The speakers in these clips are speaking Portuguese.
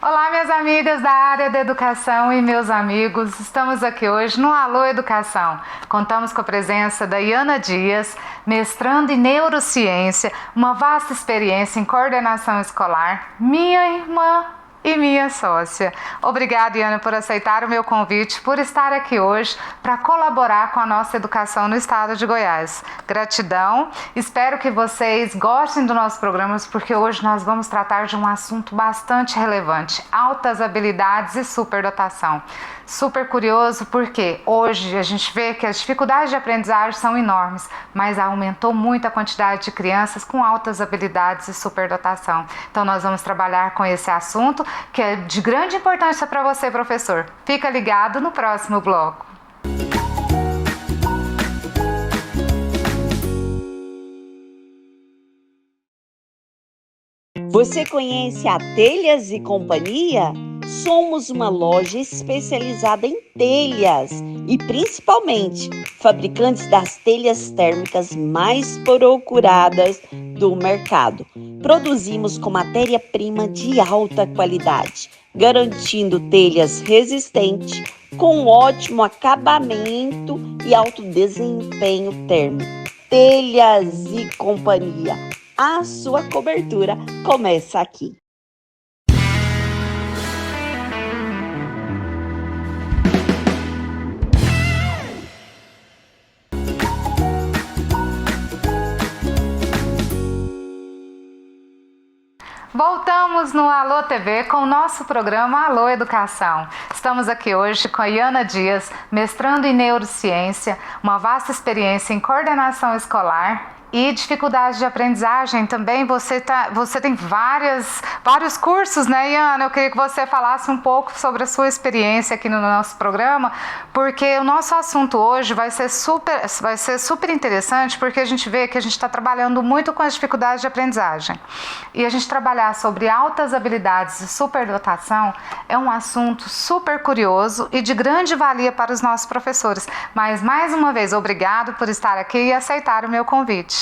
Olá, minhas amigas da área da educação e meus amigos. Estamos aqui hoje no Alô Educação. Contamos com a presença da Iana Dias, mestrando em neurociência, uma vasta experiência em coordenação escolar, minha irmã e minha sócia. Obrigada, Iana, por aceitar o meu convite, por estar aqui hoje para colaborar com a nossa educação no estado de Goiás. Gratidão. Espero que vocês gostem do nosso programa, porque hoje nós vamos tratar de um assunto bastante relevante: altas habilidades e superdotação. Super curioso porque hoje a gente vê que as dificuldades de aprendizagem são enormes, mas aumentou muito a quantidade de crianças com altas habilidades e superdotação. Então nós vamos trabalhar com esse assunto, que é de grande importância para você, professor. Fica ligado no próximo bloco. Você conhece a Telhas e Companhia? Somos uma loja especializada em telhas e principalmente fabricantes das telhas térmicas mais procuradas do mercado. Produzimos com matéria-prima de alta qualidade, garantindo telhas resistentes, com ótimo acabamento e alto desempenho térmico. Telhas e Companhia, a sua cobertura começa aqui. Voltamos no Alô TV com o nosso programa Alô Educação. Estamos aqui hoje com a Iana Dias, mestrando em neurociência, uma vasta experiência em coordenação escolar e dificuldades de aprendizagem também. Você tem vários cursos, né, Iana? Eu queria que você falasse um pouco sobre a sua experiência aqui no nosso programa, porque o nosso assunto hoje vai ser super interessante, porque a gente vê que a gente está trabalhando muito com as dificuldades de aprendizagem. E a gente trabalhar sobre altas habilidades e superdotação é um assunto super curioso e de grande valia para os nossos professores. Mas, mais uma vez, obrigado por estar aqui e aceitar o meu convite.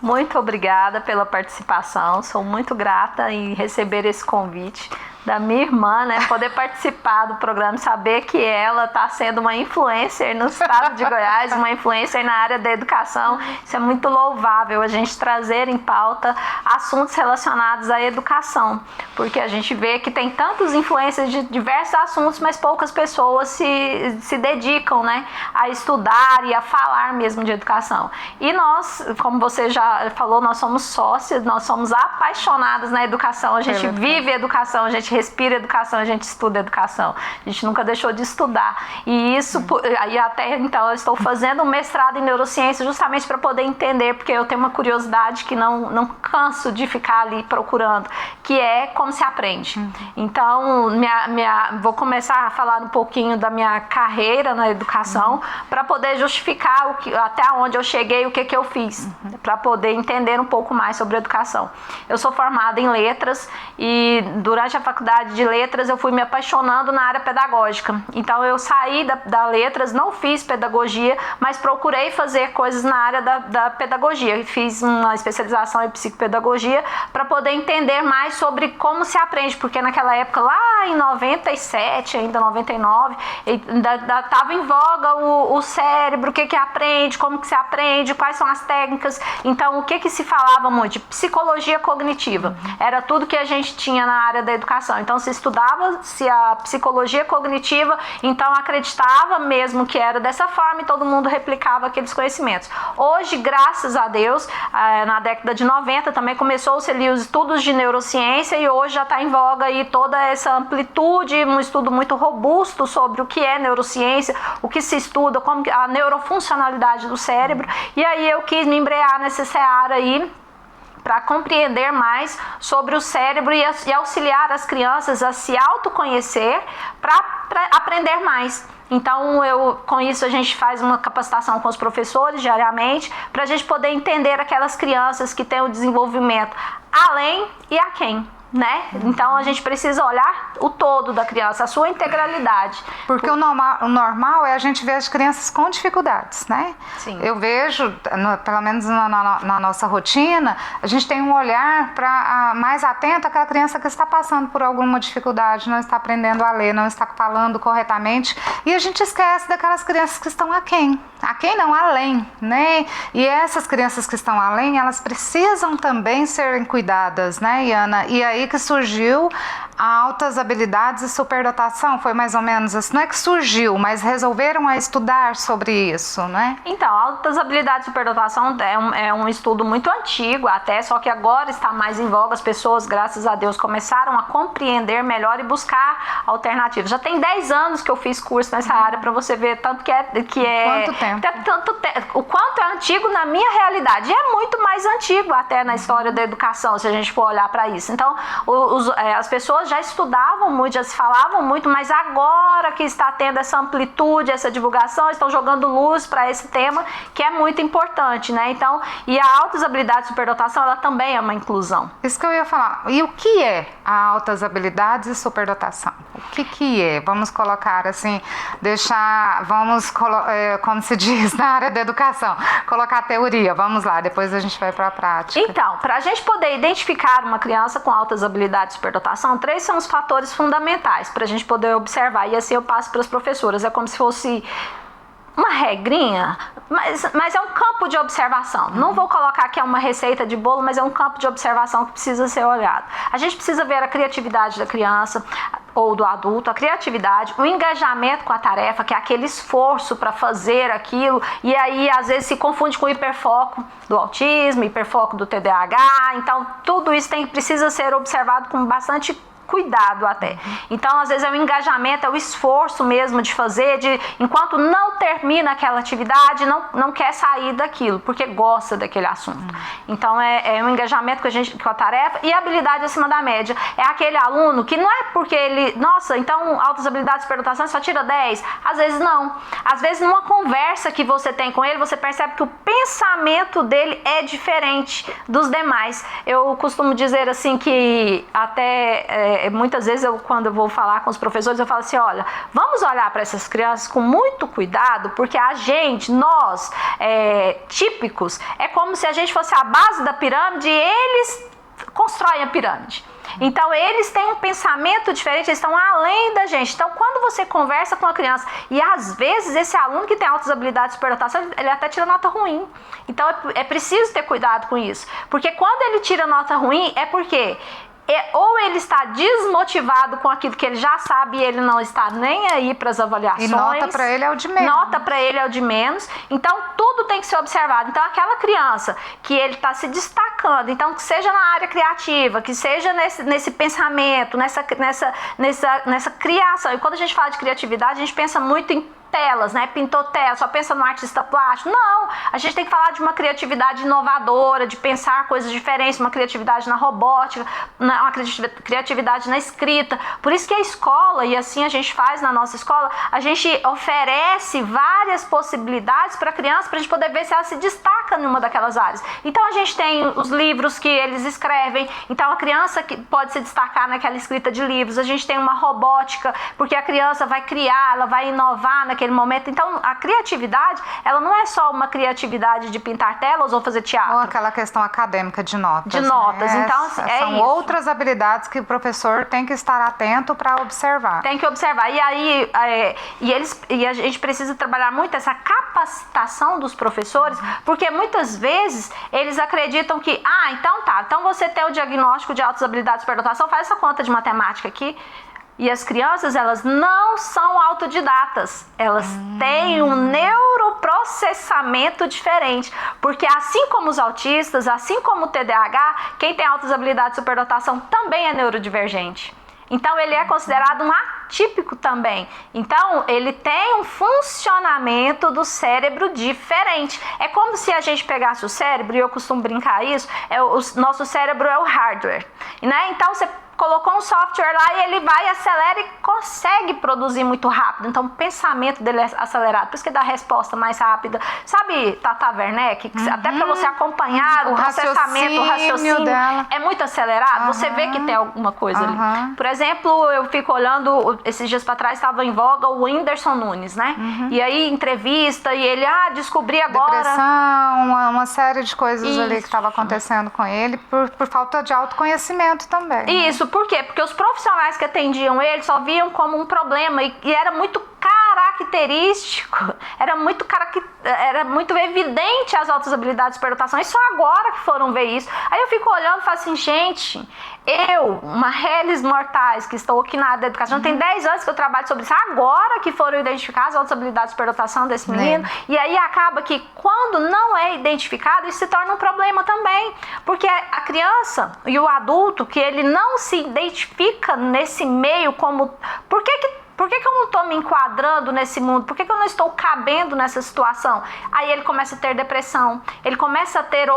Muito obrigada pela participação, sou muito grata em receber esse convite da minha irmã, né, poder participar do programa, saber que ela está sendo uma influencer no estado de Goiás, uma influencer na área da educação. Isso é muito louvável, a gente trazer em pauta assuntos relacionados à educação, porque a gente vê que tem tantos influencers de diversos assuntos, mas poucas pessoas se dedicam, né, a estudar e a falar mesmo de educação. E nós, como você já falou, nós somos sócias, nós somos apaixonadas na educação, a gente vive educação, a gente respira educação, a gente estuda educação. A gente nunca deixou de estudar. E isso, aí até então eu estou fazendo um mestrado em neurociência justamente para poder entender, porque eu tenho uma curiosidade que não canso de ficar ali procurando, que é como se aprende. Então, vou começar a falar um pouquinho da minha carreira na educação, para poder justificar até onde eu cheguei, o que eu fiz, para poder entender um pouco mais sobre educação. Eu sou formada em letras e durante a faculdade de letras eu fui me apaixonando na área pedagógica. Então eu saí da letras, não fiz pedagogia, mas procurei fazer coisas na área da pedagogia. Fiz uma especialização em psicopedagogia para poder entender mais sobre como se aprende, porque naquela época, lá em 97, ainda 99, estava em voga o cérebro, o que aprende, como que se aprende, quais são as técnicas. Então o que se falava muito? De psicologia cognitiva. Era tudo que a gente tinha na área da educação. Então se estudava-se a psicologia cognitiva, então acreditava mesmo que era dessa forma e todo mundo replicava aqueles conhecimentos. Hoje, graças a Deus, na década de 90 também começou-se ali os estudos de neurociência e hoje já está em voga aí toda essa amplitude, um estudo muito robusto sobre o que é neurociência, o que se estuda, como a neurofuncionalidade do cérebro. E aí eu quis me embrear nessa seara aí, para compreender mais sobre o cérebro e auxiliar as crianças a se autoconhecer para aprender mais. Então, com isso a gente faz uma capacitação com os professores diariamente, para a gente poder entender aquelas crianças que têm o desenvolvimento além e aquém. né? Então a gente precisa olhar o todo da criança, a sua integralidade. Porque o normal é a gente ver as crianças com dificuldades, né? Sim. Eu vejo, pelo menos na nossa rotina, a gente tem um olhar mais atento àquela criança que está passando por alguma dificuldade, não está aprendendo a ler, não está falando corretamente, e a gente esquece daquelas crianças que estão aquém não, além, né? E essas crianças que estão além, elas precisam também serem cuidadas, né, Iana? E aí que surgiu altas habilidades e superdotação, foi mais ou menos assim, não é que surgiu, mas resolveram a estudar sobre isso, né? Então, altas habilidades e superdotação é um estudo muito antigo até, só que agora está mais em voga, as pessoas, graças a Deus, começaram a compreender melhor e buscar alternativas. Já tem 10 anos que eu fiz curso nessa área, para você ver tanto que é... Quanto tempo? O quanto é antigo na minha realidade, e é muito mais antigo até na história da educação, se a gente for olhar para isso. Então, as pessoas já estudavam muito, já se falavam muito, mas agora que está tendo essa amplitude, essa divulgação, estão jogando luz para esse tema, que é muito importante, né? Então, e a altas habilidades e superdotação, ela também é uma inclusão. Isso que eu ia falar. E o que é a altas habilidades e superdotação? O que é? Vamos colocar assim, como se diz na área da educação, colocar a teoria, vamos lá, depois a gente vai para a prática. Então, para a gente poder identificar uma criança com altas habilidades e superdotação, 3 são os fatores fundamentais para a gente poder observar, e assim eu passo para as professoras, é como se fosse uma regrinha, mas é um campo de observação. Não vou colocar que é uma receita de bolo, mas é um campo de observação que precisa ser olhado. A gente precisa ver a criatividade da criança ou do adulto, a criatividade, o engajamento com a tarefa, que é aquele esforço para fazer aquilo, e aí às vezes se confunde com o hiperfoco do autismo, hiperfoco do TDAH, então tudo isso precisa ser observado com bastante cuidado até. Então, às vezes é o engajamento, é o esforço mesmo de fazer, enquanto não termina aquela atividade, não quer sair daquilo, porque gosta daquele assunto. Então, é um engajamento com a tarefa e a habilidade acima da média. É aquele aluno que não é porque ele, nossa, então altas habilidades de superdotação só tira 10. Às vezes não. Às vezes numa conversa que você tem com ele, você percebe que o pensamento dele é diferente dos demais. Eu costumo dizer assim que até muitas vezes quando eu vou falar com os professores, eu falo assim, olha, vamos olhar para essas crianças com muito cuidado, porque nós típicos, é como se a gente fosse a base da pirâmide e eles constroem a pirâmide. Então, eles têm um pensamento diferente, eles estão além da gente. Então, quando você conversa com a criança, e às vezes esse aluno que tem altas habilidades de superdotação, ele até tira nota ruim. Então, é preciso ter cuidado com isso. Porque quando ele tira nota ruim, é porque ou ele está desmotivado com aquilo que ele já sabe e ele não está nem aí para as avaliações. E nota para ele é o de menos. Nota para ele é o de menos. Então, tudo tem que ser observado. Então, aquela criança que ele está se destacando, então, que seja na área criativa, que seja nesse pensamento, nessa criação. E quando a gente fala de criatividade, a gente pensa muito em telas, né? Pintou tela, só pensa no artista plástico. Não, a gente tem que falar de uma criatividade inovadora, de pensar coisas diferentes, uma criatividade na robótica, uma criatividade na escrita. Por isso que a escola, e assim a gente faz na nossa escola, a gente oferece várias possibilidades para a criança, para a gente poder ver se ela se destaca numa daquelas áreas. Então a gente tem os livros que eles escrevem, então a criança que pode se destacar naquela escrita de livros. A gente tem uma robótica, porque a criança vai criar, ela vai inovar naquele momento. Então, a criatividade, ela não é só uma criatividade de pintar telas ou fazer teatro. Ou aquela questão acadêmica de notas. De notas. Né? Então, são isso. outras habilidades que o professor tem que estar atento para observar. Tem que observar. E aí, e a gente precisa trabalhar muito essa capacitação dos professores, porque muitas vezes eles acreditam que, então você tem o diagnóstico de altas habilidades de superdotação, faz essa conta de matemática aqui. E as crianças, elas não são autodidatas, elas têm um neuroprocessamento diferente, porque assim como os autistas, assim como o TDAH, quem tem altas habilidades de superdotação também é neurodivergente. Então, ele é considerado um atípico também. Então, ele tem um funcionamento do cérebro diferente. É como se a gente pegasse o cérebro, e eu costumo brincar isso, o nosso cérebro é o hardware. Né? Então, você colocou um software lá e ele vai, acelera e consegue produzir muito rápido. Então o pensamento dele é acelerado, por isso que dá a resposta mais rápida. Sabe Tata Werneck? Até para você acompanhar o processamento, o raciocínio dela é muito acelerado. Você vê que tem alguma coisa ali. Por exemplo, eu fico olhando, esses dias para trás estava em voga o Whindersson Nunes, né? E aí entrevista e ele, descobri agora. Depressão, uma série de coisas ali que estava acontecendo com ele por falta de autoconhecimento também. Isso, por quê? Porque os profissionais que atendiam ele só viam como um problema e era muito característico, era muito evidente as altas habilidades de superdotação, e só agora que foram ver isso. Aí eu fico olhando e falo assim, gente, uma reles mortais que estou aqui na área da educação, tem 10 anos que eu trabalho sobre isso, agora que foram identificadas as altas habilidades de superdotação desse menino, e aí acaba que quando não é identificado, isso se torna um problema também, porque a criança e o adulto, que ele não se identifica nesse meio como, por que eu não estou me enquadrando nesse mundo? Por que eu não estou cabendo nessa situação? Aí ele começa a ter depressão, ele começa a ter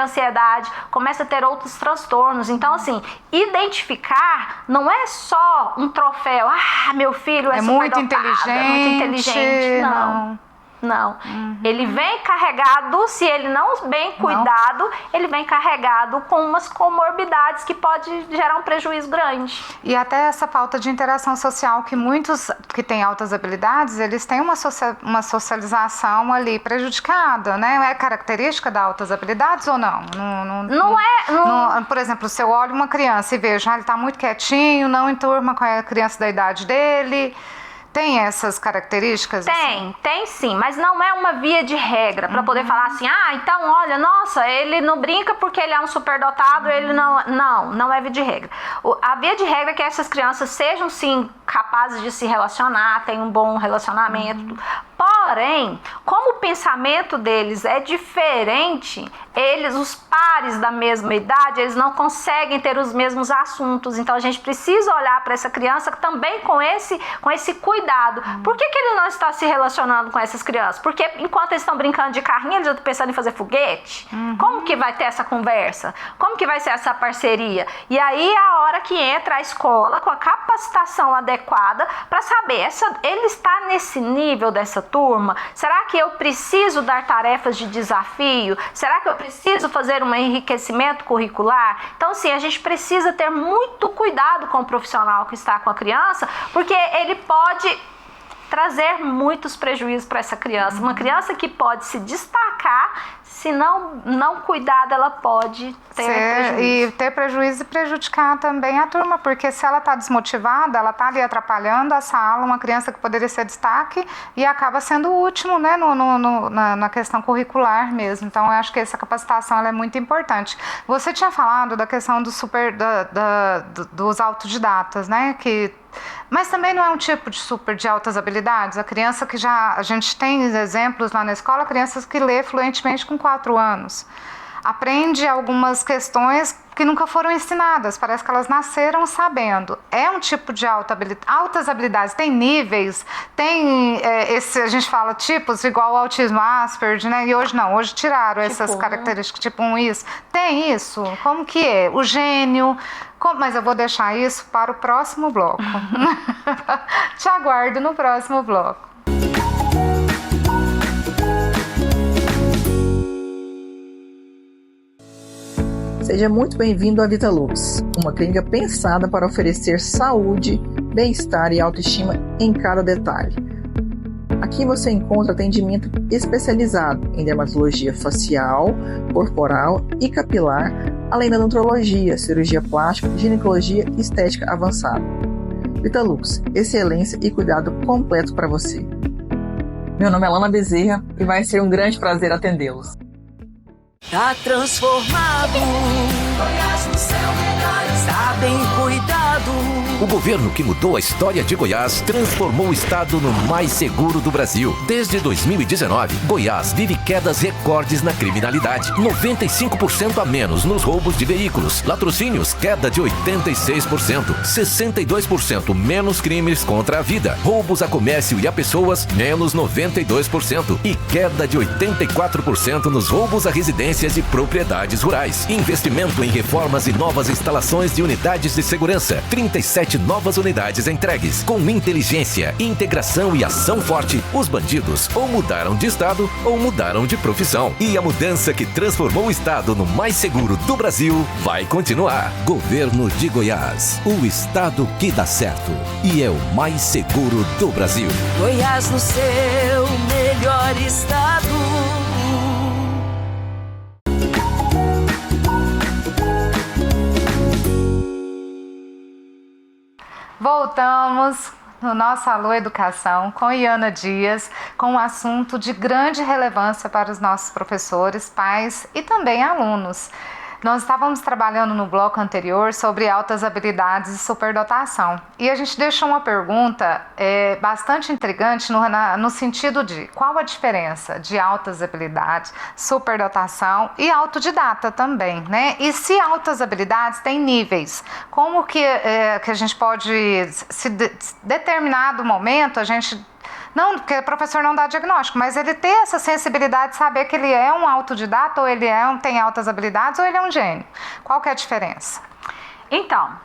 ansiedade, começa a ter outros transtornos. Então, assim, identificar não é só um troféu. Meu filho é muito inteligente. Não. Ele vem carregado, se ele não bem cuidado, ele vem carregado com umas comorbidades que pode gerar um prejuízo grande. E até essa falta de interação social, que muitos que têm altas habilidades, eles têm uma socialização ali prejudicada, né? É característica das altas habilidades ou não? Por exemplo, se eu olho uma criança e vejo, ele está muito quietinho, não enturma com a criança da idade dele... Tem essas características? Tem sim, mas não é uma via de regra para poder falar assim, então olha, nossa, ele não brinca porque ele é um superdotado, ele não é via de regra. A via de regra é que essas crianças sejam sim capazes de se relacionar, tenham um bom relacionamento, porém, como o pensamento deles é diferente, os pares da mesma idade, eles não conseguem ter os mesmos assuntos. Então a gente precisa olhar para essa criança também com esse cuidado. Por que ele não está se relacionando com essas crianças? Porque enquanto eles estão brincando de carrinho, eles já estão pensando em fazer foguete. Como que vai ter essa conversa? Como que vai ser essa parceria? E aí é a hora que entra a escola com a capacitação adequada para saber, ele está nesse nível dessa turma? Será que eu preciso dar tarefas de desafio? Será que eu preciso fazer um enriquecimento curricular? Então, sim, a gente precisa ter muito cuidado com o profissional que está com a criança, porque ele pode trazer muitos prejuízos para essa criança. Uma criança que pode se destacar, se não cuidar, ela pode ter prejuízo. E ter prejuízo e prejudicar também a turma, porque se ela está desmotivada, ela está ali atrapalhando a sala, uma criança que poderia ser destaque e acaba sendo o último, né, na questão curricular mesmo. Então, eu acho que essa capacitação ela é muito importante. Você tinha falado da questão dos autodidatas, né, mas também não é um tipo de altas habilidades. A criança a gente tem exemplos lá na escola, crianças que lê fluentemente com 4 anos. Aprende algumas questões que nunca foram ensinadas, parece que elas nasceram sabendo. É um tipo de altas habilidades, tem níveis, tem a gente fala tipos, igual o autismo Asperger, né? E hoje não, hoje tiraram essas características, tipo isso. Tem isso? Como que é? O gênio... Mas eu vou deixar isso para o próximo bloco. Te aguardo no próximo bloco. Seja muito bem-vindo à Vitalux, uma clínica pensada para oferecer saúde, bem-estar e autoestima em cada detalhe. Aqui você encontra atendimento especializado em dermatologia facial, corporal e capilar, além da nutrologia, cirurgia plástica, ginecologia e estética avançada. Vitalux, excelência e cuidado completo para você. Meu nome é Lana Bezerra e vai ser um grande prazer atendê-los. Tá transformado, Goiás no seu melhor, está bem cuidado. estado. O governo que mudou a história de Goiás transformou o estado no mais seguro do Brasil. Desde 2019, Goiás vive quedas recordes na criminalidade. 95% a menos nos roubos de veículos. Latrocínios, queda de 86%. 62% menos crimes contra a vida. Roubos a comércio e a pessoas, menos 92%. E queda de 84% nos roubos a residências e propriedades rurais. Investimento em reformas e novas instalações de unidades de segurança. 37 novas unidades entregues. Com inteligência, integração e ação forte, os bandidos ou mudaram de estado ou mudaram de profissão. E a mudança que transformou o estado no mais seguro do Brasil vai continuar. Governo de Goiás, o estado que dá certo e é o mais seguro do Brasil. Goiás no seu melhor estado. Voltamos no nosso Alô Educação com Iana Dias, com um assunto de grande relevância para os nossos professores, pais e também alunos. Nós estávamos trabalhando no bloco anterior sobre altas habilidades e superdotação. E a gente deixou uma pergunta bastante intrigante no sentido de qual a diferença de altas habilidades, superdotação e autodidata também, né? E se altas habilidades têm níveis, como que a gente pode, determinado momento, a gente... Não, porque o professor não dá diagnóstico, mas ele ter essa sensibilidade de saber que ele é um autodidata, ou ele tem altas habilidades, ou ele é um gênio. Qual que é a diferença? Então,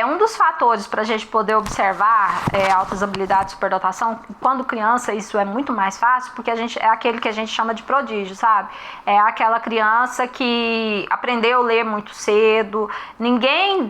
um dos fatores para a gente poder observar altas habilidades e superdotação, quando criança isso é muito mais fácil, porque é aquele que a gente chama de prodígio, sabe? É aquela criança que aprendeu a ler muito cedo, ninguém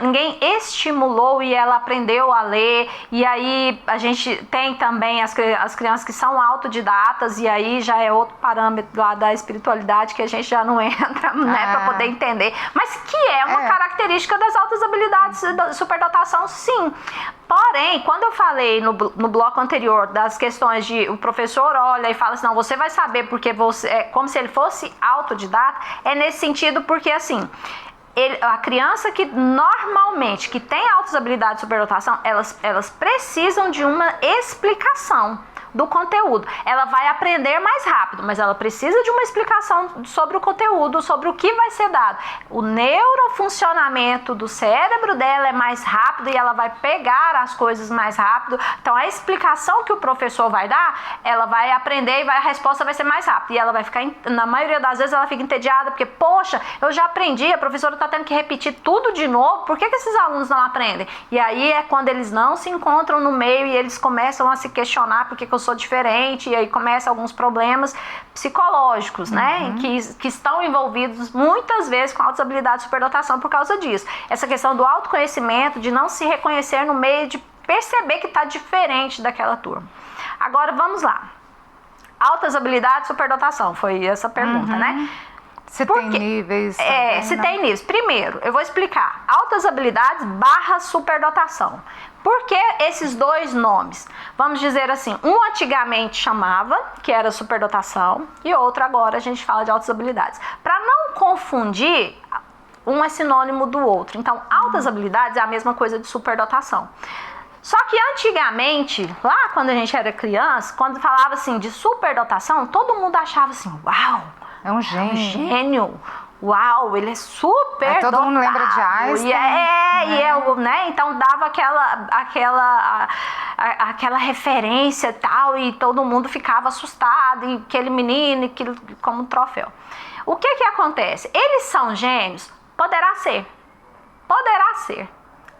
ninguém estimulou e ela aprendeu a ler, e aí a gente tem também as crianças que são autodidatas, e aí já é outro parâmetro lá da espiritualidade que a gente já não entra, né, para poder entender, mas que é uma característica das altas habilidades e superdotação, sim. Porém, quando eu falei no bloco anterior das questões de o professor olha e fala assim, não, você vai saber porque você é como se ele fosse autodidata, é nesse sentido porque assim, a criança que normalmente que tem altas habilidades de superdotação, elas precisam de uma explicação do conteúdo. Ela vai aprender mais rápido, mas ela precisa de uma explicação sobre o conteúdo, sobre o que vai ser dado. O neurofuncionamento do cérebro dela é mais rápido e ela vai pegar as coisas mais rápido. Então, a explicação que o professor vai dar, ela vai aprender e a resposta vai ser mais rápida. E ela vai ficar, na maioria das vezes, ela fica entediada, porque, poxa, eu já aprendi, a professora está tendo que repetir tudo de novo, por que esses alunos não aprendem? E aí é quando eles não se encontram no meio e eles começam a se questionar por que eu sou diferente, e aí começam alguns problemas psicológicos, né, que estão envolvidos muitas vezes com altas habilidades de superdotação por causa disso. Essa questão do autoconhecimento, de não se reconhecer no meio, de perceber que está diferente daquela turma. Agora, vamos lá. Altas habilidades de superdotação, foi essa pergunta, né? Se tem níveis. Se tem níveis. Primeiro, eu vou explicar. Altas habilidades / superdotação. Por que esses dois nomes? Vamos dizer assim, um antigamente chamava, que era superdotação, e outro agora a gente fala de altas habilidades. Para não confundir, um é sinônimo do outro. Então, altas habilidades é a mesma coisa de superdotação. Só que antigamente, lá quando a gente era criança, quando falava assim de superdotação, todo mundo achava assim, uau! É um gênio. É um gênio. Uau, ele é super todo dotado. Mundo lembra de Einstein. Né? Então dava aquela referência e tal, e todo mundo ficava assustado, e aquele menino, como um troféu. O que acontece? Eles são gênios? Poderá ser,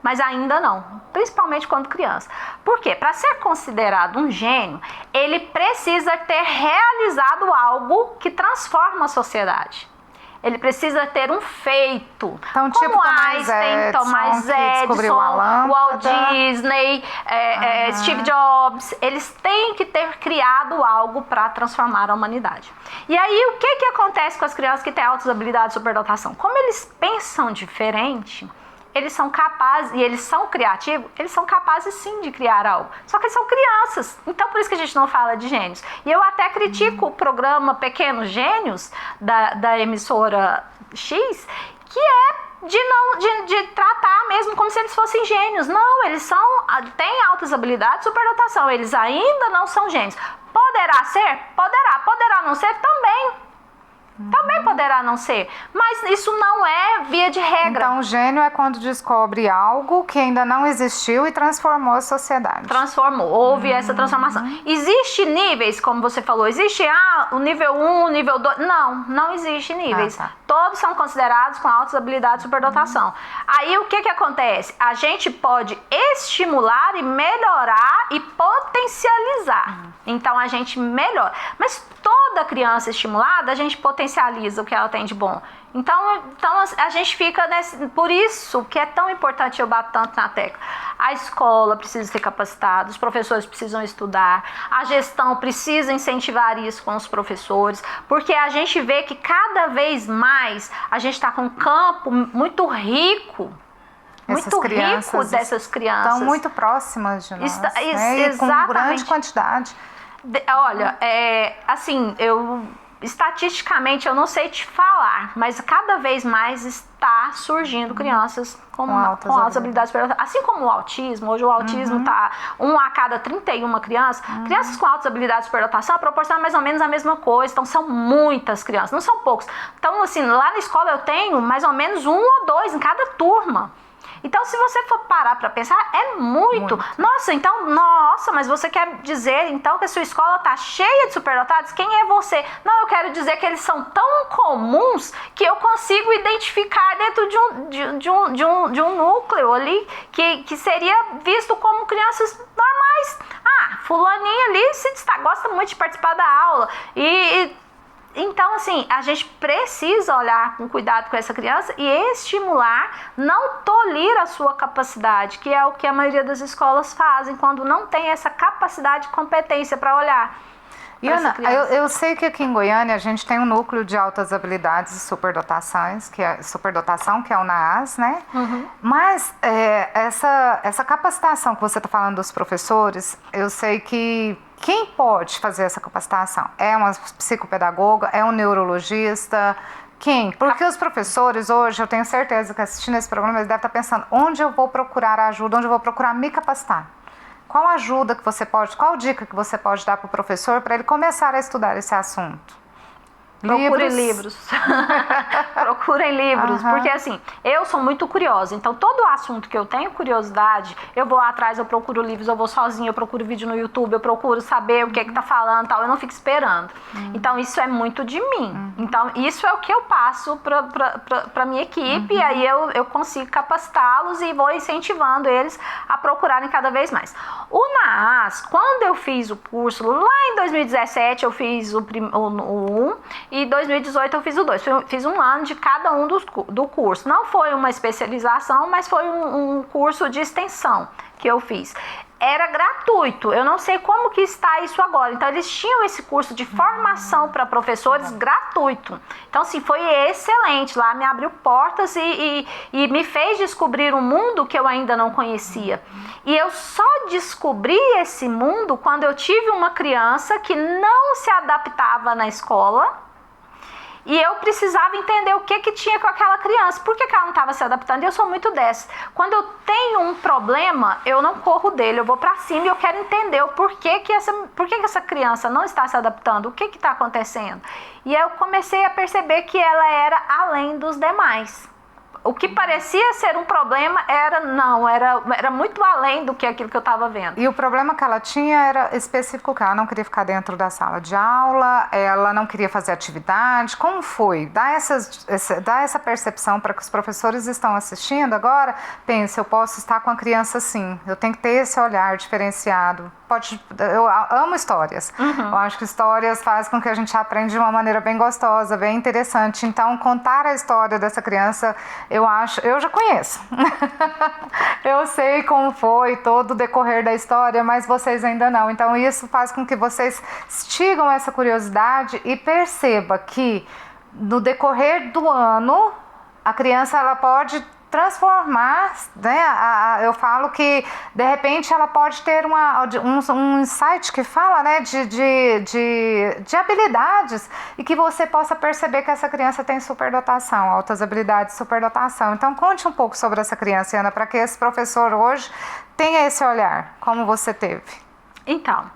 mas ainda não, principalmente quando criança. Por quê? Para ser considerado um gênio, ele precisa ter realizado algo que transforma a sociedade. Ele precisa ter um feito. Então, como tipo Thomas Edison, Walt Disney, Steve Jobs, eles têm que ter criado algo para transformar a humanidade. E aí, o que acontece com as crianças que têm altas habilidades de superdotação? Como eles pensam diferente, eles são capazes, e eles são criativos, eles são capazes sim de criar algo. Só que eles são crianças, então por isso que a gente não fala de gênios. E eu até critico o programa Pequenos Gênios, da emissora X, que é de tratar mesmo como se eles fossem gênios. Não, eles têm altas habilidades, superdotação, eles ainda não são gênios. Poderá ser? Poderá não ser? Também poderá não ser, mas isso não é via de regra. Então, o gênio é quando descobre algo que ainda não existiu e transformou a sociedade. Houve essa transformação. Existe níveis, como você falou, existe o nível 1, o nível 2, não existe níveis. Tá. Todos são considerados com altas habilidades de superdotação. Aí o que acontece? A gente pode estimular e melhorar e potencializar. Então a gente melhora. Mas toda criança estimulada, a gente potencializa o que ela tem de bom. Então a gente fica por isso que é tão importante, eu bato tanto na tecla. A escola precisa ser capacitada, os professores precisam estudar, a gestão precisa incentivar isso com os professores, porque a gente vê que cada vez mais a gente está com um campo muito rico. Muito rico dessas crianças. Estão muito próximas de nós, exatamente. Com grande quantidade. Olha, assim, estatisticamente eu não sei te falar, mas cada vez mais está surgindo crianças com altas habilidades superdotadas. Assim como o autismo, hoje o autismo está 1 a cada 31 crianças. Crianças com altas habilidades de superdotação proporcionam mais ou menos a mesma coisa. Então são muitas crianças, não são poucos. Então assim, lá na escola eu tenho mais ou menos 1 ou 2 em cada turma. Então, se você for parar para pensar, é muito. Nossa, mas você quer dizer, então, que a sua escola tá cheia de superdotados? Quem é você? Não, eu quero dizer que eles são tão comuns que eu consigo identificar dentro de um núcleo ali que seria visto como crianças normais. Fulaninho ali se destaca, gosta muito de participar da aula. Então, assim, a gente precisa olhar com cuidado com essa criança e estimular, não tolir a sua capacidade, que é o que a maioria das escolas fazem quando não tem essa capacidade e competência para olhar. E Ana, eu sei que aqui em Goiânia a gente tem um núcleo de altas habilidades e superdotação, que é o NAAS, né? Mas essa capacitação que você está falando dos professores, eu sei que quem pode fazer essa capacitação? É uma psicopedagoga? É um neurologista? Quem? Porque os professores hoje, eu tenho certeza que assistindo esse programa, eles devem estar pensando, onde eu vou procurar ajuda, onde eu vou procurar me capacitar? Qual ajuda que você pode, qual dica que você pode dar para o professor para ele começar a estudar esse assunto? Procurem livros. Procurem livros, porque assim, eu sou muito curiosa, então todo assunto que eu tenho curiosidade, eu vou atrás, eu procuro livros, eu vou sozinha, eu procuro vídeo no YouTube, eu procuro saber o que é que tá falando, tal, eu não fico esperando. Então isso é muito de mim. Então isso é o que eu passo para minha equipe, e aí eu consigo capacitá-los e vou incentivando eles a procurarem cada vez mais. O NAAS, quando eu fiz o curso, lá em 2017 eu fiz o 1, e em 2018 eu fiz o 2. Fiz um ano de cada um do curso. Não foi uma especialização, mas foi um curso de extensão que eu fiz. Era gratuito. Eu não sei como que está isso agora. Então, eles tinham esse curso de formação para professores gratuito. Então, assim, foi excelente. Lá me abriu portas e me fez descobrir um mundo que eu ainda não conhecia. E eu só descobri esse mundo quando eu tive uma criança que não se adaptava na escola. E eu precisava entender o que tinha com aquela criança, por que ela não estava se adaptando, e eu sou muito dessa. Quando eu tenho um problema, eu não corro dele, eu vou para cima e eu quero entender o porquê que essa criança não está se adaptando, o que está acontecendo. E eu comecei a perceber que ela era além dos demais. O que parecia ser um problema era muito além do que aquilo que eu estava vendo. E o problema que ela tinha era específico, que ela não queria ficar dentro da sala de aula, ela não queria fazer atividade. Como foi? Dá essa percepção para que os professores estão assistindo agora. Pense, eu posso estar com a criança assim, eu tenho que ter esse olhar diferenciado. Eu amo histórias. Eu acho que histórias fazem com que a gente aprenda de uma maneira bem gostosa, bem interessante. Então, contar a história dessa criança, eu já conheço. Eu sei como foi todo o decorrer da história, mas vocês ainda não. Então, isso faz com que vocês instigam essa curiosidade e perceba que no decorrer do ano, a criança ela pode transformar, né? Eu falo que de repente ela pode ter um insight que fala, né, de habilidades, e que você possa perceber que essa criança tem superdotação, altas habilidades, superdotação. Então conte um pouco sobre essa criança, Ana, para que esse professor hoje tenha esse olhar, como você teve. Então,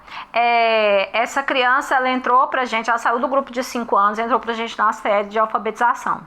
essa criança, ela entrou pra gente, ela saiu do grupo de 5 anos, entrou pra gente na série de alfabetização.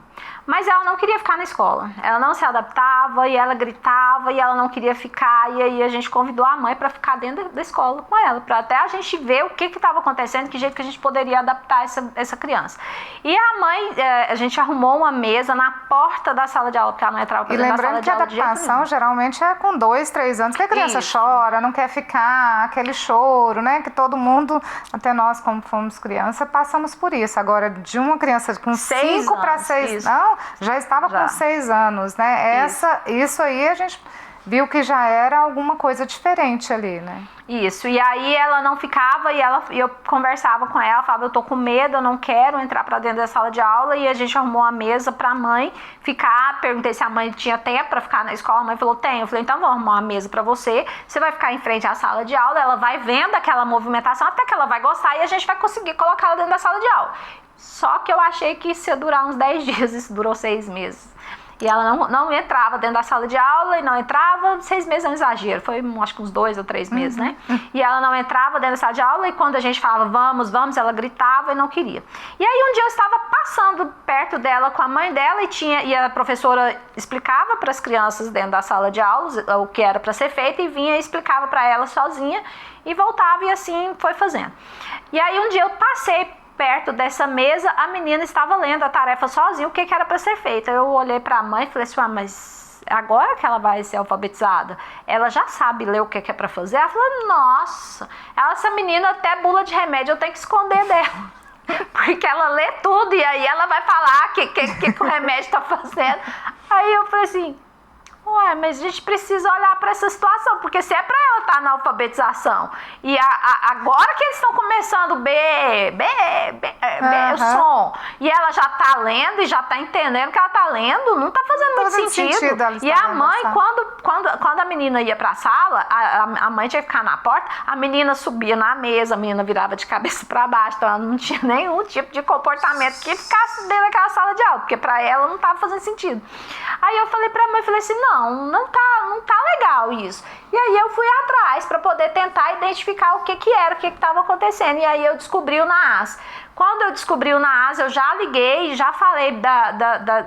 Mas ela não queria ficar na escola, ela não se adaptava, e ela gritava, e ela não queria ficar, e aí a gente convidou a mãe para ficar dentro da escola com ela, para até a gente ver o que estava acontecendo, que jeito que a gente poderia adaptar essa criança. E a mãe, a gente arrumou uma mesa na porta da sala de aula, porque ela não entrava pra dentro da sala de aula. E lembrando que a adaptação geralmente é com 2, 3 anos, que a criança chora, não quer ficar, aquele choro, né, que todo mundo, até nós como fomos criança, passamos por isso. Agora, de uma criança com 5 para 6, não, já estava com 6 anos, né? Isso aí a gente viu que já era alguma coisa diferente ali, né? Isso, e aí ela não ficava, e eu conversava com ela, falava, eu tô com medo, eu não quero entrar pra dentro da sala de aula, e a gente arrumou uma mesa pra mãe ficar, perguntei se a mãe tinha tempo pra ficar na escola, a mãe falou, tem, eu falei, então vamos arrumar uma mesa pra você vai ficar em frente à sala de aula, ela vai vendo aquela movimentação, até que ela vai gostar, e a gente vai conseguir colocar ela dentro da sala de aula. Só que eu achei que isso ia durar uns 10 dias, isso durou 6 meses. E ela não entrava dentro da sala de aula, e não entrava, 6 meses é um exagero, foi acho que uns 2 ou 3 meses, né? E ela não entrava dentro da sala de aula, e quando a gente falava vamos, ela gritava e não queria. E aí um dia eu estava passando perto dela com a mãe dela, e a professora explicava para as crianças dentro da sala de aula o que era para ser feito, e vinha e explicava para ela sozinha, e voltava, e assim foi fazendo. E aí um dia eu passei perto dessa mesa, a menina estava lendo a tarefa sozinha, o que era para ser feito. Eu olhei para a mãe e falei assim, mas agora que ela vai ser alfabetizada, ela já sabe ler o que é para fazer? Ela falou, nossa, essa menina até bula de remédio eu tenho que esconder dela. Porque ela lê tudo, e aí ela vai falar o que o remédio está fazendo. Aí eu falei assim, ué, mas a gente precisa olhar para essa situação, porque se é para ela estar na alfabetização, e agora que eles estão começando o som, e ela já está lendo e já está entendendo que ela está lendo, não está fazendo muito sentido. E a mãe, quando a menina ia para a sala, a mãe tinha que ficar na porta, a menina subia na mesa, a menina virava de cabeça para baixo, então ela não tinha nenhum tipo de comportamento que ficasse dentro daquela sala de aula, porque para ela não estava fazendo sentido. Aí eu falei para a mãe, falei assim, não tá legal isso. E aí eu fui atrás para poder tentar identificar o que era, o que estava acontecendo. E aí eu descobri o NAAS. Quando eu descobri o NAAS, eu já liguei, já falei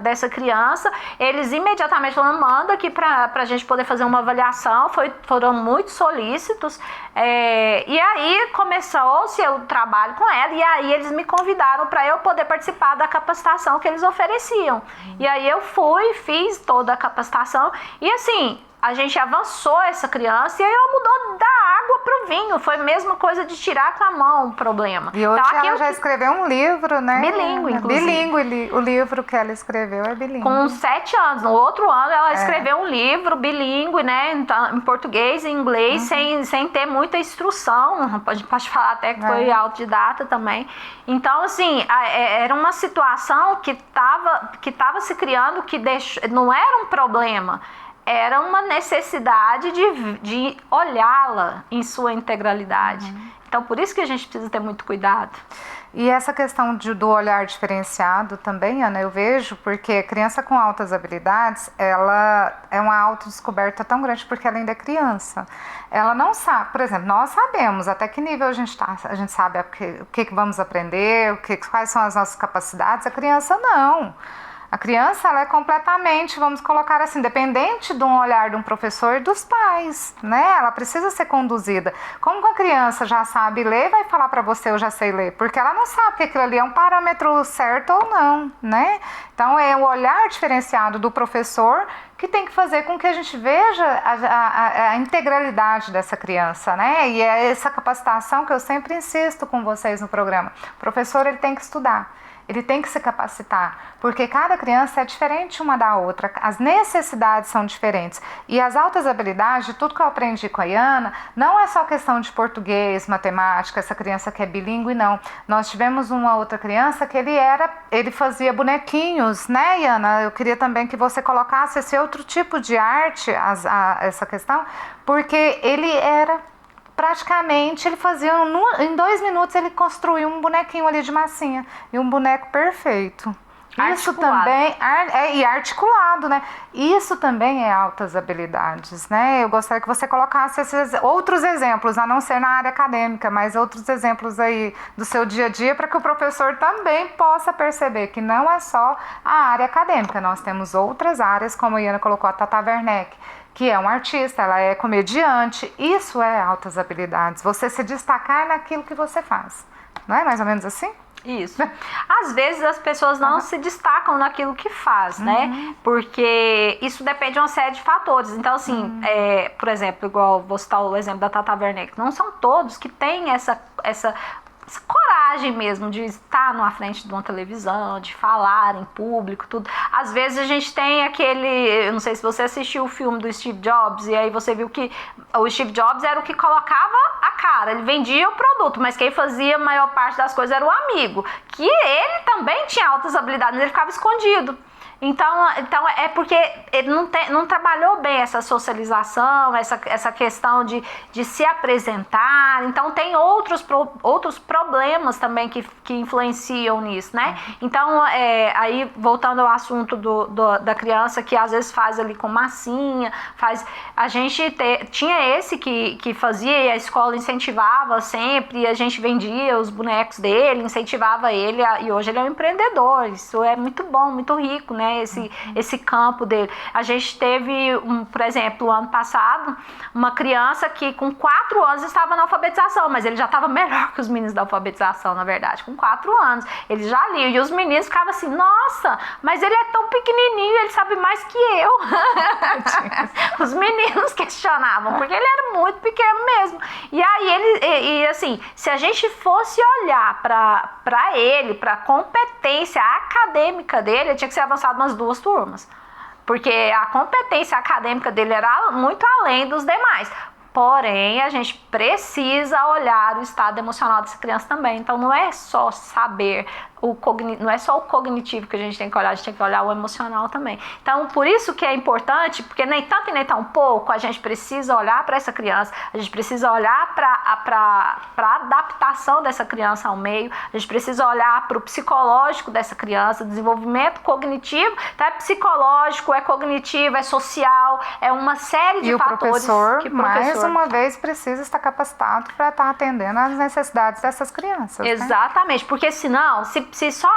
dessa criança. Eles imediatamente falaram, manda aqui pra gente poder fazer uma avaliação. Foram muito solícitos. E aí começou-se o trabalho com ela. E aí eles me convidaram para eu poder participar da capacitação que eles ofereciam. E aí eu fui, fiz toda a capacitação. E assim, a gente avançou essa criança, e aí ela mudou da água pro vinho. Foi a mesma coisa de tirar com a mão o problema. E hoje então, ela já escreveu um livro, né? Bilíngue, inclusive. Bilíngue, o livro que ela escreveu é bilíngue. Com 7 anos. No outro ano, ela escreveu um livro bilíngue, né? Em português e inglês, sem ter muita instrução. Pode falar até que foi autodidata também. Então, assim, era uma situação que tava se criando, que não era um problema. Era uma necessidade de olhá-la em sua integralidade. Então, por isso que a gente precisa ter muito cuidado. E essa questão do olhar diferenciado também, Ana, eu vejo, porque a criança com altas habilidades, ela é uma autodescoberta tão grande porque ela ainda é criança. Ela não sabe, por exemplo, nós sabemos até que nível a gente sabe o que vamos aprender, quais são as nossas capacidades, a criança não. A criança, ela é completamente, vamos colocar assim, dependente de um olhar de um professor e dos pais, né? Ela precisa ser conduzida. Como a criança já sabe ler, vai falar para você, eu já sei ler, porque ela não sabe que aquilo ali é um parâmetro certo ou não, né? Então, é o olhar diferenciado do professor que tem que fazer com que a gente veja a integralidade dessa criança, né? E é essa capacitação que eu sempre insisto com vocês no programa. O professor, ele tem que estudar. ele tem que se capacitar, porque cada criança é diferente uma da outra, as necessidades são diferentes. E as altas habilidades, tudo que eu aprendi com a Iana, não é só questão de português, matemática, essa criança que é bilíngue, não. Nós tivemos uma outra criança que ele fazia bonequinhos, né, Iana? Eu queria também que você colocasse esse outro tipo de arte, essa questão, porque ele era... Praticamente ele fazia, em 2 minutos ele construiu um bonequinho ali de massinha, e um boneco perfeito. Isso Articulado. também, e articulado, né? Isso também é altas habilidades, né? Eu gostaria que você colocasse esses outros exemplos, a não ser na área acadêmica, mas outros exemplos aí do seu dia a dia, para que o professor também possa perceber que não é só a área acadêmica, nós temos outras áreas, como a Iana colocou, a Tata Werneck, que é um artista, ela é comediante, isso é altas habilidades, você se destacar naquilo que você faz, não é mais ou menos assim? Isso. Às vezes as pessoas não se destacam naquilo que faz, né? Porque isso depende de uma série de fatores. Então, assim, por exemplo, igual vou citar o exemplo da Tata Werneck, não são todos que têm essa coragem mesmo de estar na frente de uma televisão, de falar em público, tudo. Às vezes a gente tem eu não sei se você assistiu o filme do Steve Jobs, e aí você viu que o Steve Jobs era o que colocava a cara, ele vendia o produto, mas quem fazia a maior parte das coisas era o amigo, que ele também tinha altas habilidades, mas ele ficava escondido. Então é porque ele não trabalhou bem essa socialização, essa questão de se apresentar. Então tem outros problemas também que influenciam nisso, né? Então, aí voltando ao assunto da criança que às vezes faz ali com massinha, a gente tinha esse que fazia, e a escola incentivava sempre, e a gente vendia os bonecos dele, incentivava ele, e hoje ele é um empreendedor. Isso é muito bom, muito rico, né? Esse campo dele. A gente teve, por exemplo, ano passado, uma criança que com 4 anos estava na alfabetização, mas ele já estava melhor que os meninos da alfabetização, na verdade, com 4 anos. Ele já lia, e os meninos ficavam assim, nossa, mas ele é tão pequenininho, ele sabe mais que eu. Os meninos questionavam, porque ele era muito pequeno mesmo. E aí, assim, se a gente fosse olhar para ele, para a competência acadêmica dele, ele tinha que ser avançado umas 2 turmas, porque a competência acadêmica dele era muito além dos demais. Porém, a gente precisa olhar o estado emocional dessa criança também. Então, não é só saber, não é só o cognitivo que a gente tem que olhar, a gente tem que olhar o emocional também. Então, por isso que é importante, porque nem tanto e nem tão pouco, a gente precisa olhar para essa criança, a gente precisa olhar para a adaptação dessa criança ao meio, a gente precisa olhar para o psicológico dessa criança, desenvolvimento cognitivo, tá? É psicológico, é cognitivo, é social, é uma série de fatores que o professor, mais uma vez, precisa estar capacitado para estar atendendo às necessidades dessas crianças. Exatamente, né? Porque senão, se só,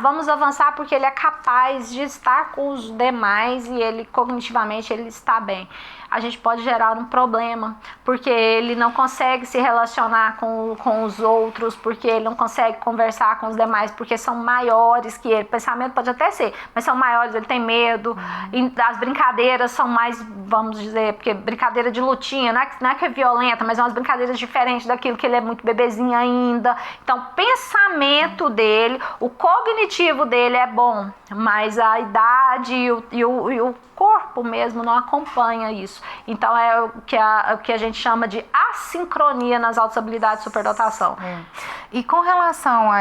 vamos avançar porque ele é capaz de estar com os demais e ele cognitivamente ele está bem, a gente pode gerar um problema, porque ele não consegue se relacionar com os outros, porque ele não consegue conversar com os demais, porque são maiores que ele. O pensamento pode até ser, mas são maiores, ele tem medo. E as brincadeiras são mais, vamos dizer, porque brincadeira de lutinha, não é que é violenta, mas são umas brincadeiras diferentes daquilo que ele é muito bebezinho ainda. Então, o pensamento dele, o cognitivo dele é bom, mas a idade e o corpo mesmo não acompanha isso. Então é o que a gente chama de assincronia nas altas habilidades de superdotação. E com relação a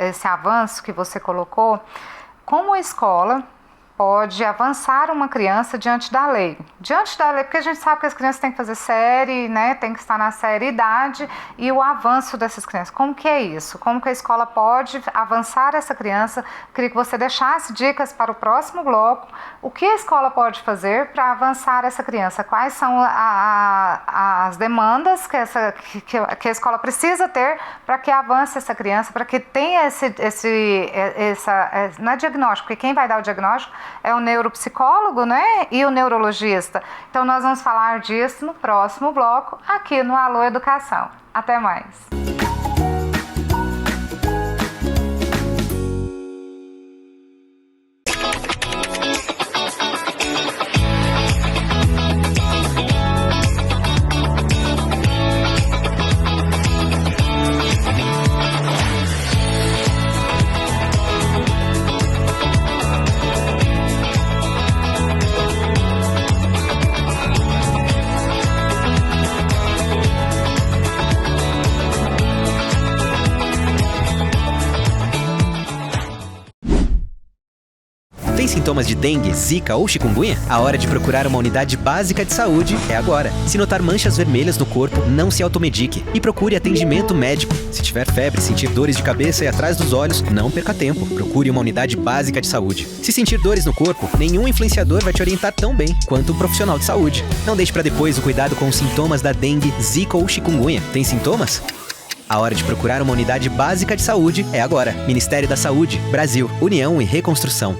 esse avanço que você colocou, como a escola pode avançar uma criança diante da lei? Diante da lei, porque a gente sabe que as crianças têm que fazer série, né? Tem que estar na série idade, e o avanço dessas crianças. Como que é isso? Como que a escola pode avançar essa criança? Queria que você deixasse dicas para o próximo bloco. O que a escola pode fazer para avançar essa criança? Quais são as demandas que a escola precisa ter para que avance essa criança, para que tenha não é diagnóstico, porque quem vai dar o diagnóstico é o neuropsicólogo, né? E o neurologista. Então nós vamos falar disso no próximo bloco, aqui no Alô Educação. Até mais! sintomas de dengue, zika ou chikungunya? A hora de procurar uma unidade básica de saúde é agora. Se notar manchas vermelhas no corpo, não se automedique e procure atendimento médico. Se tiver febre, sentir dores de cabeça e atrás dos olhos, não perca tempo. Procure uma unidade básica de saúde. Se sentir dores no corpo, nenhum influenciador vai te orientar tão bem quanto um profissional de saúde. Não deixe para depois o cuidado com os sintomas da dengue, zika ou chikungunya. Tem sintomas? A hora de procurar uma unidade básica de saúde é agora. Ministério da Saúde, Brasil, União e Reconstrução.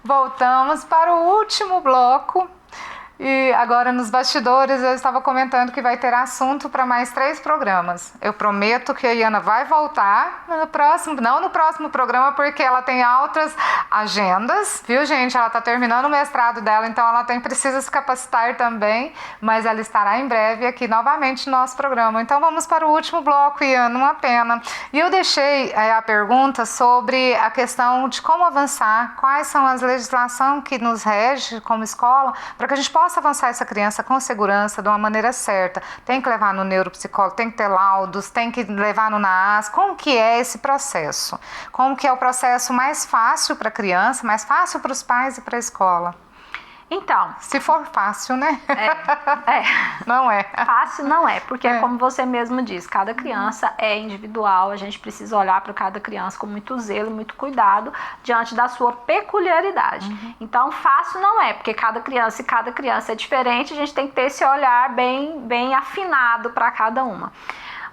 Voltamos para o último bloco. E agora nos bastidores eu estava comentando que vai ter assunto para mais 3 programas. Eu prometo que a Iana vai voltar no próximo, não no próximo programa, porque ela tem altas agendas, viu, gente? Ela está terminando o mestrado dela, então ela precisa se capacitar também, mas ela estará em breve aqui novamente no nosso programa. Então vamos para o último bloco, Iana, uma pena. E eu deixei a pergunta sobre a questão de como avançar, quais são as legislações que nos rege como escola, para que a gente possa avançar essa criança com segurança, de uma maneira certa. Tem que levar no neuropsicólogo, tem que ter laudos, tem que levar no NAAS. Como que é esse processo? Como que é o processo mais fácil para a criança, mais fácil para os pais e para a escola? Então, se for fácil, né? Não é. Fácil não é, porque como você mesmo diz, cada criança é individual, a gente precisa olhar para cada criança com muito zelo, muito cuidado, diante da sua peculiaridade. Então, fácil não é, porque cada criança é diferente, a gente tem que ter esse olhar bem afinado para cada uma.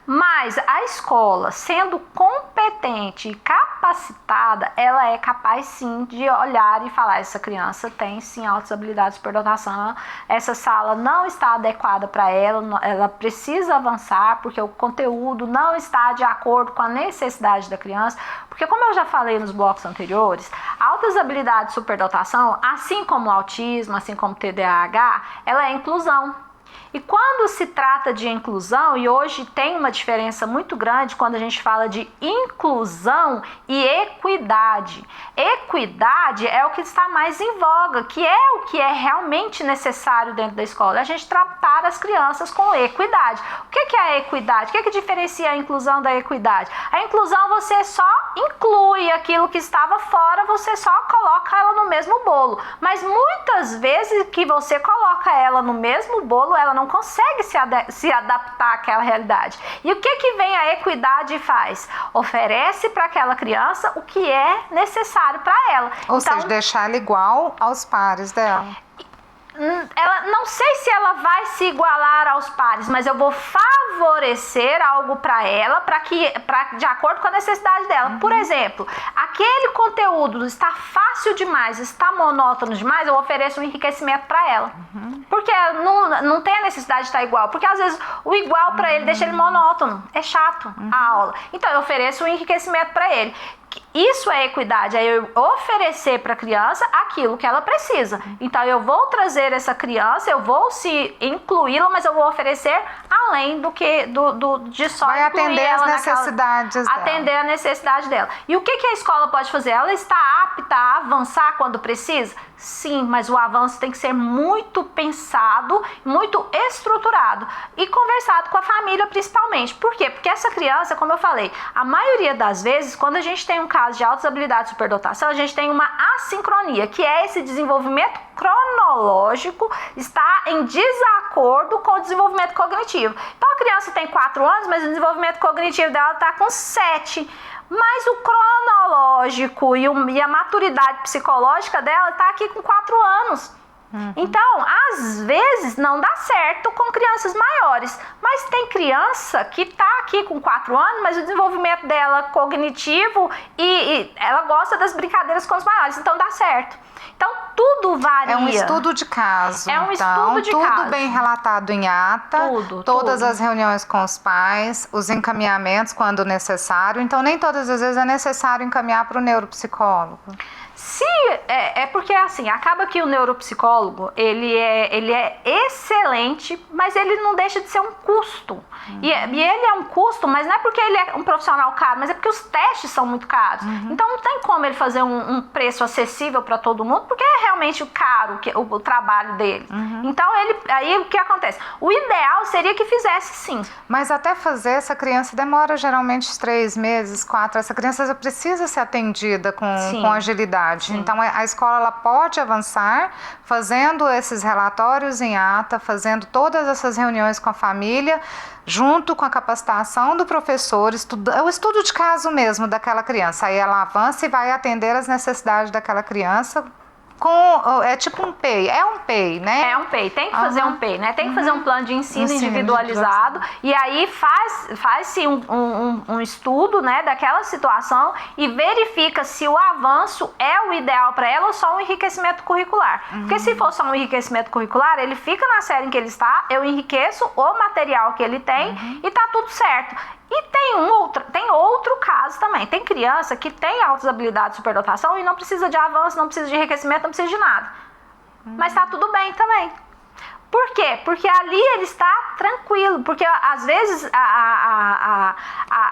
Mas a escola, sendo competente e capacitada, ela é capaz sim de olhar e falar: essa criança tem sim altas habilidades de superdotação, essa sala não está adequada para ela, ela precisa avançar porque o conteúdo não está de acordo com a necessidade da criança. Porque, como eu já falei nos blocos anteriores, altas habilidades de superdotação, assim como o autismo, assim como o TDAH, ela é inclusão. E quando se trata de inclusão, e hoje tem uma diferença muito grande quando a gente fala de inclusão e equidade. Equidade é o que está mais em voga, que é o que é realmente necessário dentro da escola. A gente tratar as crianças com equidade. O que é a equidade? O que diferencia a inclusão da equidade? A inclusão, você só inclui aquilo que estava fora, você só coloca ela no mesmo bolo. Mas muitas vezes que você coloca ela no mesmo bolo, ela não consegue se adaptar àquela realidade. E o que vem a equidade e faz? Oferece para aquela criança o que é necessário para ela. Ou seja, deixar ela igual aos pares dela. Ela, não sei se ela vai se igualar aos pares, mas eu vou favorecer algo para ela, de acordo com a necessidade dela. Por exemplo, aquele conteúdo está fácil demais, está monótono demais, eu ofereço um enriquecimento para ela. Porque não tem a necessidade de estar igual, porque às vezes o igual para ele deixa ele monótono, é chato a aula. Então eu ofereço um enriquecimento para ele. Isso é equidade, é eu oferecer para a criança aquilo que ela precisa. Então eu vou trazer essa criança, eu vou se incluí-la, mas eu vou oferecer além do que de só vai incluir atender ela as necessidades dela. Atender a necessidade dela. E o que a escola pode fazer? Ela está apta a avançar quando precisa? Sim, mas o avanço tem que ser muito pensado, muito estruturado e conversado com a família principalmente. Por quê? Porque essa criança, como eu falei, a maioria das vezes, quando a gente tem um caso de altas habilidades de superdotação, a gente tem uma assincronia, que é esse desenvolvimento cronológico está em desacordo com o desenvolvimento cognitivo. Então a criança tem 4 anos, mas o desenvolvimento cognitivo dela está com 7. Mas o cronológico e a maturidade psicológica dela está aqui com 4 anos. Então, às vezes não dá certo com crianças maiores, mas tem criança que está aqui com 4 anos, mas o desenvolvimento dela cognitivo e ela gosta das brincadeiras com os maiores, então dá certo. Então, tudo varia. É um estudo de caso. É um estudo de tudo caso. Tudo bem relatado em ata. Todas as reuniões com os pais, os encaminhamentos quando necessário. Então, nem todas as vezes é necessário encaminhar para o neuropsicólogo. É porque assim, acaba que o neuropsicólogo, ele é excelente, mas ele não deixa de ser um custo. E ele é um custo, mas não é porque ele é um profissional caro, mas é porque os testes são muito caros. Então não tem como ele fazer um preço acessível para todo mundo, porque é realmente caro o trabalho dele. Então aí o que acontece? O ideal seria que fizesse sim. Mas até fazer, essa criança demora geralmente 3 meses, 4. Essa criança precisa ser atendida com agilidade. Sim. Então a escola ela pode avançar fazendo esses relatórios em ata, fazendo todas essas reuniões com a família, junto com a capacitação do professor, o estudo de caso mesmo daquela criança. Aí ela avança e vai atender as necessidades daquela criança. É tipo um PEI, né? É um PEI, tem que fazer um PEI, né? Tem que fazer um plano de ensino individualizado, e aí faz-se um estudo, né, daquela situação e verifica se o avanço é o ideal para ela ou só um enriquecimento curricular. Porque se for só um enriquecimento curricular, ele fica na série em que ele está, eu enriqueço o material que ele tem e tá tudo certo. E tem outro caso também. Tem criança que tem altas habilidades de superdotação e não precisa de avanço, não precisa de enriquecimento, não precisa de nada. Mas tá tudo bem também. Por quê? Porque ali ele está tranquilo, porque às vezes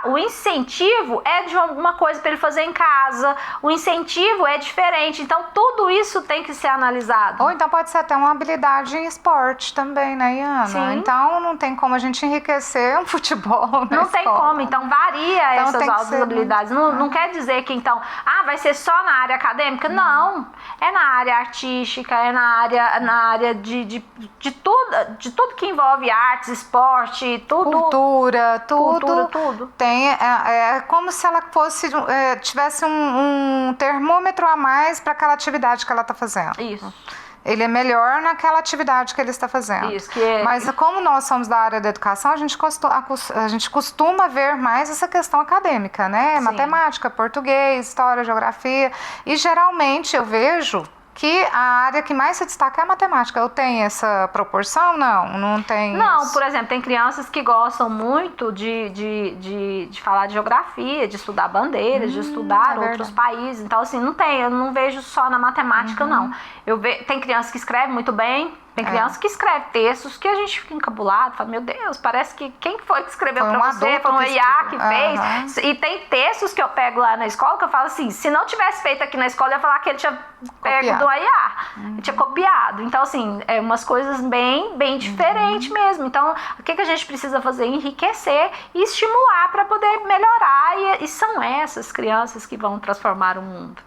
o incentivo é de alguma coisa para ele fazer em casa, o incentivo é diferente, então tudo isso tem que ser analisado. Ou então pode ser até uma habilidade em esporte também, né, Iana? Sim. Então não tem como a gente enriquecer um futebol na Não escola. tem como, então varia então, essas altas habilidades. Não quer dizer que então, vai ser só na área acadêmica? Não, é na área artística, é na área de tudo que envolve artes, esporte, tudo. Cultura, tudo. Tudo. Tem, é como se ela tivesse um termômetro a mais para aquela atividade que ela está fazendo. Isso. Ele é melhor naquela atividade que ele está fazendo. Isso, que é... Mas como nós somos da área da educação, a gente costuma ver mais essa questão acadêmica, né? Sim. Matemática, português, história, geografia. E geralmente eu vejo que a área que mais se destaca é a matemática. Eu tenho essa proporção? Não tem. Não, isso. por exemplo, tem crianças que gostam muito de falar de geografia, de estudar bandeiras, de estudar outros países. Então, assim, eu não vejo só na matemática, não. Tem crianças que escrevem muito bem. Tem criança que escreve textos que a gente fica encabulado, fala, meu Deus, parece que quem foi que escreveu pra você? Foi um IA que fez. E tem textos que eu pego lá na escola que eu falo assim, se não tivesse feito aqui na escola, eu ia falar que ele tinha pego do IA, ele tinha copiado. Então, assim, é umas coisas bem diferentes mesmo. Então, o que a gente precisa fazer? Enriquecer e estimular para poder melhorar. E são essas crianças que vão transformar o mundo.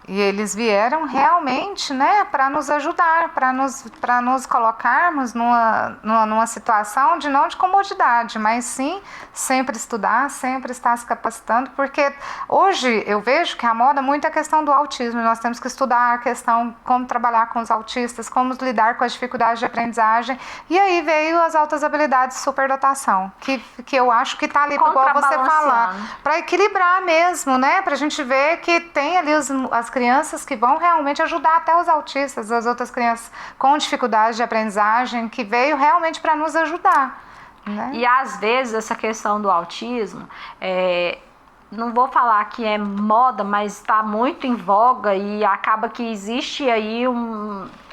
E eles vieram realmente, né, para nos ajudar, para nos colocarmos numa situação não de comodidade, mas sim sempre estudar, sempre estar se capacitando, porque hoje eu vejo que a moda muito é a questão do autismo, nós temos que estudar a questão como trabalhar com os autistas, como lidar com as dificuldades de aprendizagem, e aí veio as altas habilidades de superdotação, que eu acho que está ali, igual você falar, para equilibrar mesmo, né, para a gente ver que tem ali as crianças que vão realmente ajudar até os autistas, as outras crianças com dificuldade de aprendizagem, que veio realmente para nos ajudar, né? E às vezes essa questão do autismo, não vou falar que é moda, mas está muito em voga e acaba que existe aí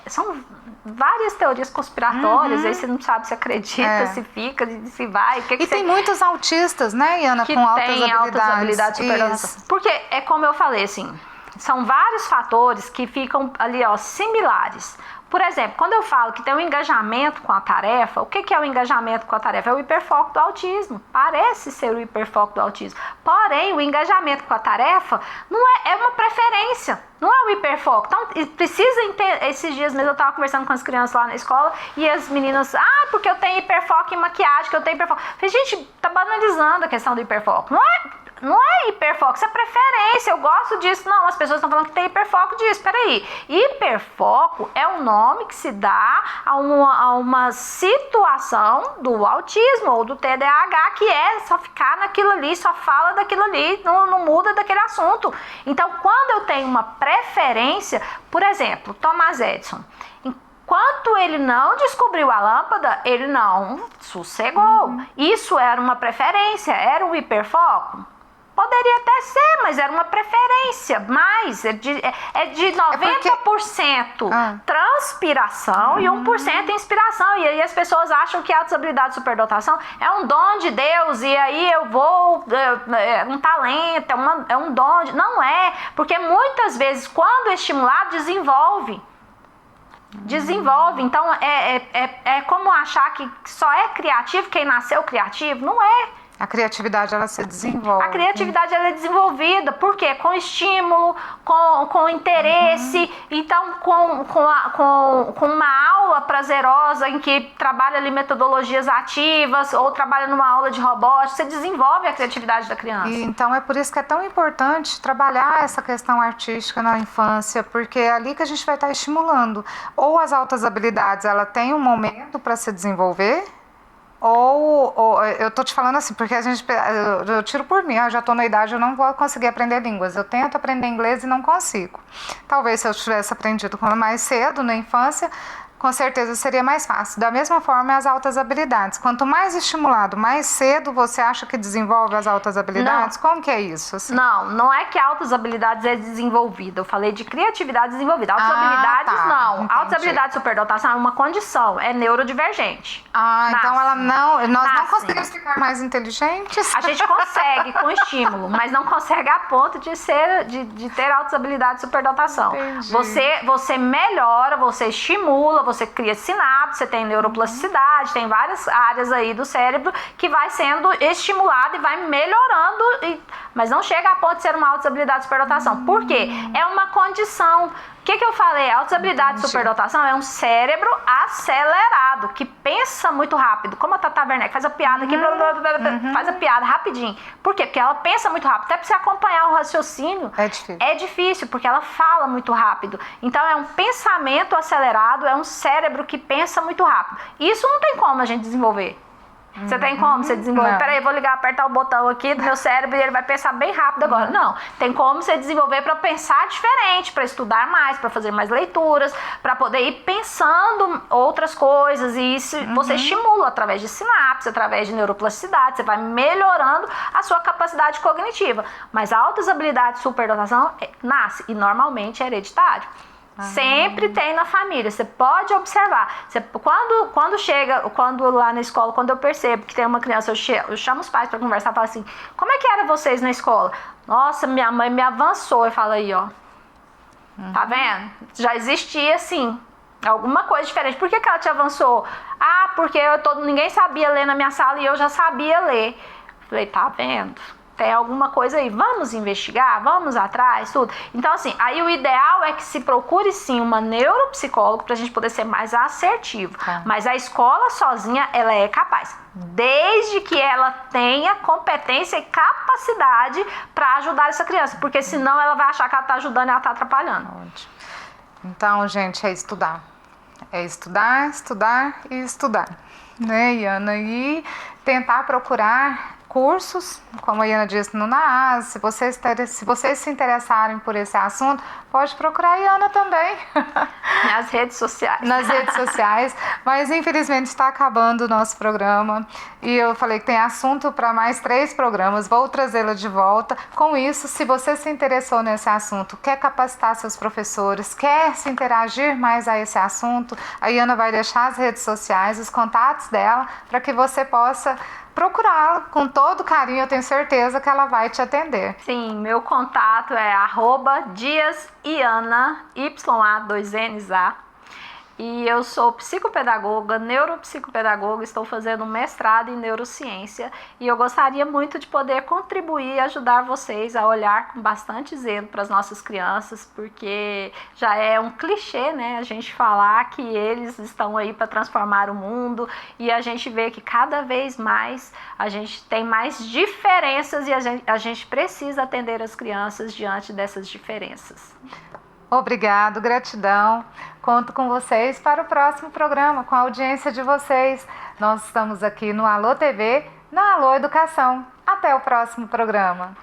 são várias teorias conspiratórias, aí você não sabe se acredita, se fica, se vai. Tem muitos autistas, né, Iana, que com tem altas habilidades superadoras. Porque é como eu falei, assim, são vários fatores que ficam ali, similares. Por exemplo, quando eu falo que tem um engajamento com a tarefa, o que é o engajamento com a tarefa? É o hiperfoco do autismo. Parece ser o hiperfoco do autismo. Porém, o engajamento com a tarefa não é uma preferência, não é o hiperfoco. Então, precisa entender. Esses dias mesmo eu estava conversando com as crianças lá na escola e as meninas, porque eu tenho hiperfoco em maquiagem, que eu tenho hiperfoco. Eu falei, gente, tá banalizando a questão do hiperfoco. Não é hiperfoco, isso é preferência, eu gosto disso. Não, as pessoas estão falando que tem hiperfoco disso. Peraí, hiperfoco é um nome que se dá a uma situação do autismo ou do TDAH, que é só ficar naquilo ali, só fala daquilo ali, não muda daquele assunto. Então, quando eu tenho uma preferência, por exemplo, Thomas Edison, enquanto ele não descobriu a lâmpada, ele não sossegou. Isso era uma preferência, era um hiperfoco? Poderia até ser, mas era uma preferência, mas é de 90% transpiração e 1% inspiração. E aí as pessoas acham que a autos-habilidade superdotação é um dom de Deus, e aí eu vou, um talento, é um dom. Não é, porque muitas vezes, quando estimulado, desenvolve. Então é como achar que só é criativo quem nasceu criativo. Não é. A criatividade, ela se desenvolve. A criatividade, ela é desenvolvida. Por quê? Com estímulo, com interesse. Então, com uma aula prazerosa em que trabalha ali metodologias ativas ou trabalha numa aula de robótica, você desenvolve a criatividade da criança. E, então, é por isso que é tão importante trabalhar essa questão artística na infância, porque é ali que a gente vai estar estimulando. Ou as altas habilidades, ela tem um momento para se desenvolver, ou eu tô te falando assim, porque eu tiro por mim, eu já tô na idade, eu não vou conseguir aprender línguas. Eu tento aprender inglês e não consigo. Talvez se eu tivesse aprendido mais cedo, na infância, com certeza seria mais fácil. Da mesma forma, as altas habilidades. Quanto mais estimulado, mais cedo você acha que desenvolve as altas habilidades? Não. Como que é isso? Assim? Não é que altas habilidades é desenvolvida. Eu falei de criatividade desenvolvida. Altas habilidades, não. Entendi. Altas habilidades superdotação é uma condição, é neurodivergente. Então ela nós não conseguimos ficar mais inteligentes? A gente consegue com estímulo, mas não consegue a ponto de ter altas habilidades superdotação. Entendi. Você melhora, você estimula, você cria sinapse, você tem neuroplasticidade, tem várias áreas aí do cérebro que vai sendo estimulado e vai melhorando, mas não chega a ponto de ser uma altas habilidades superdotação. Por quê? É uma condição. O que eu falei? Altas habilidades superdotação é um cérebro acelerado, que pensa muito rápido. Como a Tata Werneck faz a piada aqui, faz a piada rapidinho. Por quê? Porque ela pensa muito rápido. Até pra você acompanhar o raciocínio, é difícil, porque ela fala muito rápido. Então é um pensamento acelerado, é um cérebro que pensa muito rápido. Isso não tem como a gente desenvolver. Você tem como você desenvolver? Peraí, vou apertar o botão aqui do meu cérebro e ele vai pensar bem rápido agora. Não, tem como você desenvolver para pensar diferente, para estudar mais, para fazer mais leituras, para poder ir pensando outras coisas. E isso você estimula através de sinapse, através de neuroplasticidade, você vai melhorando a sua capacidade cognitiva. Mas altas habilidades superdotação nasce e normalmente é hereditário. Sempre tem na família, você pode observar. Quando lá na escola, quando eu percebo que tem uma criança, eu chamo os pais para conversar e falo assim: como é que era vocês na escola? Nossa, minha mãe me avançou. Eu falo aí, ó, tá vendo? Já existia assim, alguma coisa diferente. Por que ela te avançou? Porque ninguém sabia ler na minha sala e eu já sabia ler. Falei, tá vendo? Tem alguma coisa aí, vamos investigar, vamos atrás, tudo. Então, assim, aí o ideal é que se procure, sim, uma neuropsicóloga pra gente poder ser mais assertivo. Mas a escola sozinha, ela é capaz, desde que ela tenha competência e capacidade para ajudar essa criança, porque senão ela vai achar que ela tá ajudando e ela tá atrapalhando. Ótimo. Então, gente, é estudar. É estudar, estudar e estudar, né, Iana? E tentar procurar cursos, como a Iana disse, no NAAS. Se vocês se interessarem por esse assunto, pode procurar a Iana também. Nas redes sociais. Nas redes sociais. Mas, infelizmente, está acabando o nosso programa. E eu falei que tem assunto para mais 3 programas. Vou trazê-la de volta. Com isso, se você se interessou nesse assunto, quer capacitar seus professores, quer se interagir mais a esse assunto, a Iana vai deixar as redes sociais, os contatos dela, para que você possa procurá-la com todo carinho. Eu tenho certeza que ela vai te atender. Sim, meu contato é @diasiana, YA2NSA. E eu sou psicopedagoga, neuropsicopedagoga, estou fazendo mestrado em neurociência e eu gostaria muito de poder contribuir e ajudar vocês a olhar com bastante zelo para as nossas crianças, porque já é um clichê, né, a gente falar que eles estão aí para transformar o mundo, e a gente vê que cada vez mais a gente tem mais diferenças e a gente precisa atender as crianças diante dessas diferenças. Obrigado, gratidão. Conto com vocês para o próximo programa, com a audiência de vocês. Nós estamos aqui no Alô TV, na Alô Educação. Até o próximo programa.